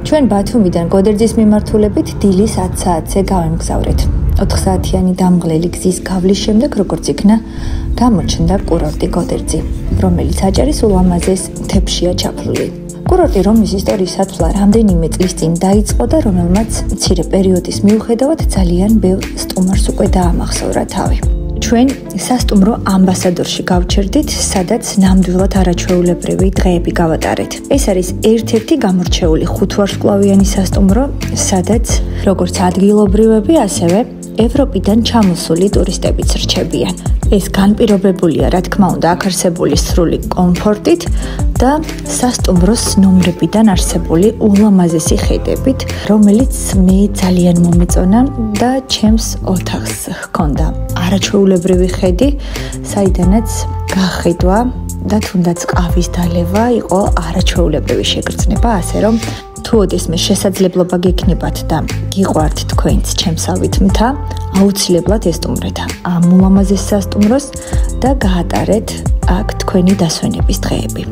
ჩვენ ბათუმიდან გოდერძის მიმართულებით დილის 10 საათზე გავემგზავრეთ. 4 საათიანი დამღლელი გზის გავლის შემდეგ როგორც იქნა, გამოჩნდა კურორტი გოდერძი, რომელიც აჭარის ულამაზეს მთებშია ჩაფლული. კურორტი, რომლის ისტორიის სათვლა რამდენიმე წლის წინ დაიწყო და რომელმაც მცირე პერიოდის მიუხედავად ძალიან ბევრ სტუმარს უკვე დაამახსოვრა თავი. ჩვენ სასტუმრო ამბასადორში გავჩერდით, სადაც ნამდვილად არაჩვეულებრივი დღეები გავატარეთ. ეს არის ერთ-ერთი გამორჩეული 5 ვარსკვლავიანი სასტუმრო, სადაც როგორც ადგილობრივები, ასევე ევროპიდან ჩამოსული ტურისტებიც რჩებიან. ეს განპირობებულია, რა თქმა უნდა, აქ არსებული სრული კომფორტით და სასტუმროს ნომრებიდან არსებული ულამაზესი ხედებით, რომელიც მე ძალიან მომეწონა და ჩემს ოთახს ჰქონდა არაჩვეულებრივი ხედი, საიდანაც გახედვა და თუნდაც ყავის დალევა იყო არაჩვეულებრივი შეგრძნება, ასე რომ თუ ოდესმე შესაძლებლობა გექნებათ და გიყვართ თქვენც ჩემსავით მთა, აუცილებლად ესტუმრეთ ამ ულამაზეს სასტუმროს და გაატარეთ აქ თქვენი დასვენების დღეები.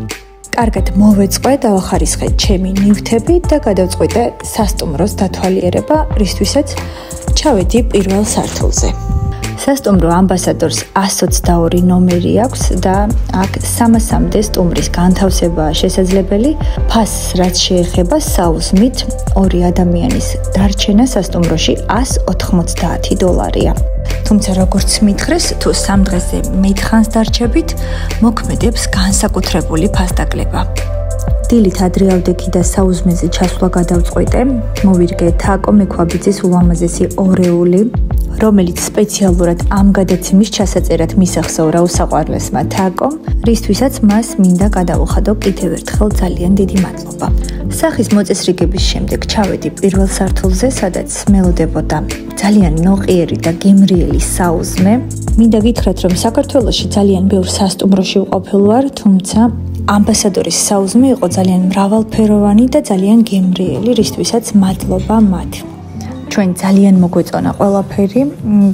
კარგად მოვეწყე, დავახარისხე ჩემი ნივთები და გადავწყვიტე სასტუმროს დათვალიერება, რისთვისაც ჩავედი პირველ სართულზე. სასტუმრო ამბასადორს 122 ნომერი აქვს და აქ 300-მდე სტუმრის განთავსებაა შესაძლებელი. ფასს რაც შეეხება საუზმით 2 ადამიანის დარჩენა სასტუმროში $190. თუმცა როგორც მითხრეს, თუ 3 დღეზე მეტხანს დარჩებით, მოქმედებს განსაკუთრებული ფასდაკლება. დილით ადრე ავდექი და საუზმეზე ჩასვლა გადავწყვიტე. მოვირგე თაკო მექვაბიძის ულამაზესი ორეული, რომელიც სპეციალურად ამ გადაცემის ჩასაწერად მისახსოვრა უსაყვარლესმა თაკომ, რისთვისაც მას მინდა გადავუხადო კიდევ ერთხელ ძალიან დიდი მადლობა. სახის მოწესრიგების შემდეგ ჩავედი პირველ სართულზე, სადაც მელოდებოდა ძალიან ნოყიერი და გემრიელი საუზმე. მინდა გითხრათ, რომ საქართველოში ძალიან ბევრ სასტუმროში ვყოფილ ვარ, თუმცა ამბასადორის საუზმე იყო ძალიან მრავალფეროვანი და ძალიან გემრიელი, რისთვისაც მადლობა მათ. ჩვენ ძალიან მოგვეწონა ყველაფერი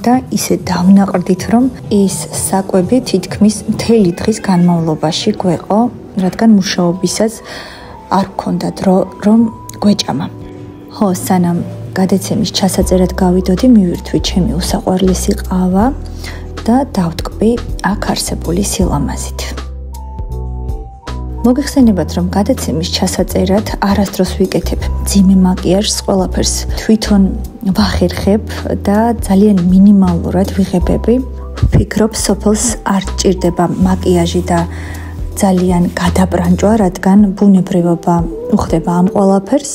და ისე დავნაყრდით, რომ ის საკვები თითქმის მთელი დღის განმავლობაში გვეყო, რადგან მუშაობისას არ გქონდა დრო, რომ გვეჭამა. ხო, სანამ გადაცემის ჩასაწერად გავიდოდი, მივირთვი ჩემი უსაყვარლესი ყავა და დავტკბი აქ არსებული სილამაზით. მოგეხსენებათ, რომ გადაცემის ჩასაწერად არასდროს ვიკეთებ მძიმე მაკიაჟს, ყველაფერს თვითონ ვახერხებ და ძალიან მინიმალურად ვიღებები. ვფიქრობ, სოფელს არ ჭირდება მაკიაჟი და ძალიან გადაბრანჭვა, რადგან ბუნებრივობა უხდება ამ ყველაფერს.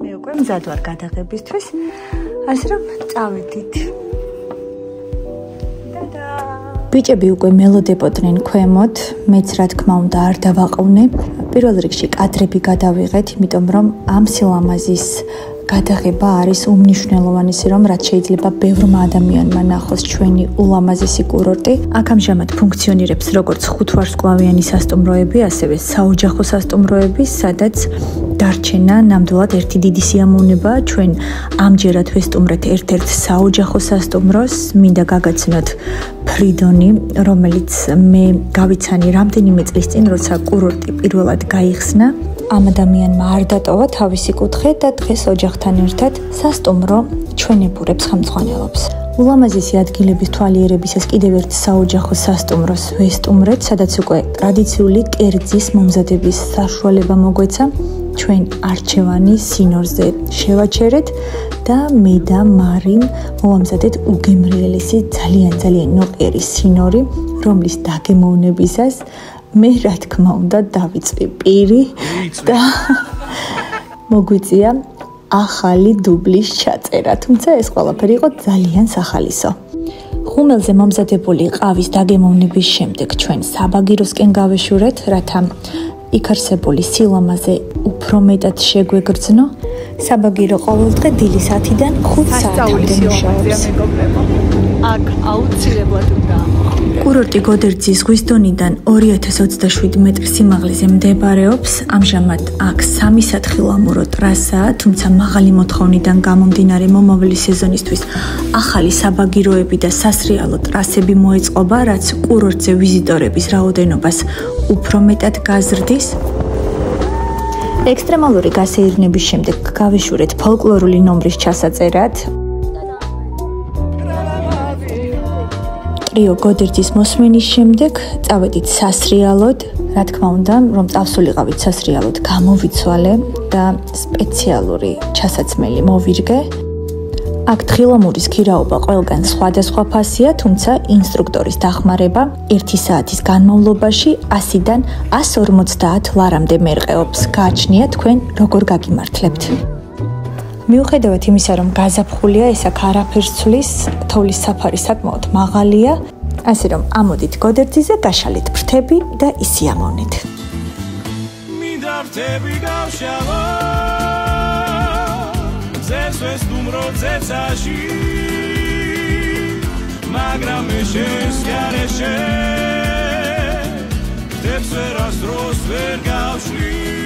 მე უკვე მზად ვარ გადაღებისთვის, ასე რომ წავედით. ბიჭები უკვე მელოდებოდნენ ქვემოთ, მეც რა თქმა უნდა არ დავაყვნე. პირველ რიგში კადრები გადავიღეთ, იმიტომ რომ ამ სილამაზის გადაღება არის უმნიშვნელოვანესი, რომ რაც შეიძლება ბევრმა ადამიანმა ნახოს ჩვენი ულამაზესი კურორტი. აქ ამჟამად ფუნქციონირებს როგორც 5 ვარსკვლავიანი სასტუმროები, ასევე საოჯახო სასტუმროები, სადაც დარჩენა ნამდვილად ერთი დიდი სიამოვნებაა. ჩვენ ამჯერად ვესტუმრეთ ერთ-ერთ საოჯახო სასტუმროს, მინდა გაგაცნოთ ფრიდონი, რომელიც მე გავიცანი რამდენიმე წლის წინ, როცა კურორტი პირველად გაიხსნა. ამ ადამიანმა არ დატოვა თავისი კუთხე და დღეს ოჯახთან ერთად სასტუმრო ჩვენებურებს ხელმძღვანელობს. ულამაზესი ადგილების თვალიერებისას კიდევ ერთ საოჯახო სასტუმროს ვესტუმრეთ, სადაც უკვე ტრადიციული კერძის მომზადების საშუალება მოგვეცა. ჩვენ არჩევანი სინორზე შევაჩერეთ და მე და მარიმ მოვამზადეთ უგემრიელესი ძალიან ნოყიერი სინორი, რომლის დაგემოვნებისას მე რა თქმა უნდა დავიწვი პირი და მოგვიწია ახალი დუბლის ჩაწერა, თუმცა ეს ყველაფერი იყო ძალიან სახალისო. ხუმელზე მომზადებული ყავის დაგემოვნების შემდეგ ჩვენ საბაგიროსკენ გავეშურეთ, რათა იქ არსებული სილამაზე უფრო მეტად შეგვეგრძნო. საბაგირო ყოველდღე დილის 10-დან 5 საათამდე მუშაობს. აქ აუცილებლად უნდა კურორტი გოდერძის ზღვის დონიდან 2027 მეტრის სიმაღლეზე მდებარეობს. ამჟამად აქ 3 სათხილამურო ტრასაა, თუმცა მაღალი მოთხოვნიდან გამომდინარე მომავალი სეზონისთვის ახალი საბაგიროები და სასრიალო ტრასები მოეწყობა, რაც კურორტზე ვიზიტორების რაოდენობას უფრო მეტად გაზრდის. ექსტრემალური გასეირნების შემდეგ გავიშურეთ ფოლკლორული ნომრის ჩასაწერად. ტრიო გოდერძის მოსმენის შემდეგ წავედით სასრიალოდ, რა თქმა უნდა, რომ წავსულიყავით სასრიალოდ, გამოვიცვალე და სპეციალური ჩასაცმელი მოვირგე. აქ თხილამურის ქირაობა ყველგან სხვადასხვა ფასია, თუმცა ინსტრუქტორის დახმარება 1 საათის განმავლობაში 100-დან 150 ლარამდე მერყეობს. გააჩნია თქვენ როგორ გაგიმართლებთ. მიუხედავად იმისა, რომ გაზაფხულია, ეს აქ არაფერს ცვლის, თოვლის საფარი საკმაოდ მაღალია, ასე რომ ამოდით გოდერძიზე, გაშალით ფრთები და ისიამოვნეთ. მინდა ფრთები გავშალო, ზესვეს ნუმრო ზეცაში, მაგრამ შენს გარეშე, ფრთებს ვერასდროს ვერ გავშლი.